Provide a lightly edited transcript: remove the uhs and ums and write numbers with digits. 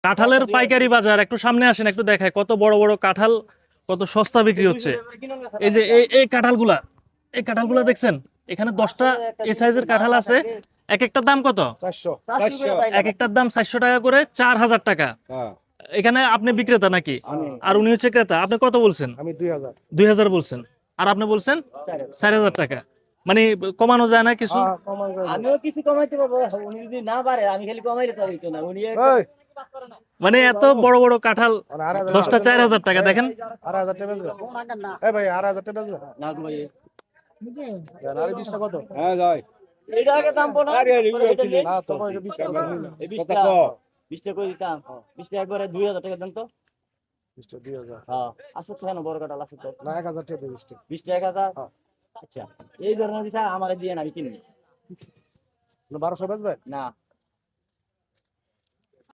কাঁঠালের পাইকারি বাজার, একটু সামনে আসেন, একটু দেখায় কত বড় বড় কাঁঠাল, কত সস্তা বিক্রি হচ্ছে। এই যে এই কাঁঠালগুলা, এই কাঁঠালগুলা দেখছেন, এখানে 10টা এই সাইজের কাঁঠাল আছে। এক একটার দাম কত? 400। এক একটার দাম 400 টাকা করে, 4000 টাকা। হ্যাঁ এখানে আপনি বিক্রেতা নাকি? আর উনি হচ্ছে ক্রেতা। আপনি কত বলছেন? আমি 2000। 2000 বলছেন, আর আপনি বলছেন 4000 টাকা। মানে কমানো যায় না কিছু? আমিও কিছু কমাইতে পারবো, উনি যদি না পারে আমি খালি কমাইলে তো হইতো না। উনি এই মানে এত বড় বড় কাঁঠাল, আর 8000 10টা 4000 টাকা। দেখেন 8000 টাকা বেচবে। এই ভাই 8000 টাকা বেচবে। না ভাই, আর 20 টাকা কত? হ্যাঁ যাই। এটা আগে দাম পড়া না তোমার 20 টাকা এই 20 টা 20 টা কই দিতাম, 20 টা একবারে 2000 টাকা দেন তো। 20 টাকা 2000। হ্যাঁ আছে তো, কেন বড় কাটা আছে তো। না 1000 টাকা 20 টাকা। 20 টাকা দা। হ্যাঁ। আচ্ছা এই ধরনের দিতা আমারে দিয়ে না, আমি কিনবি 1200 বেচবে? না।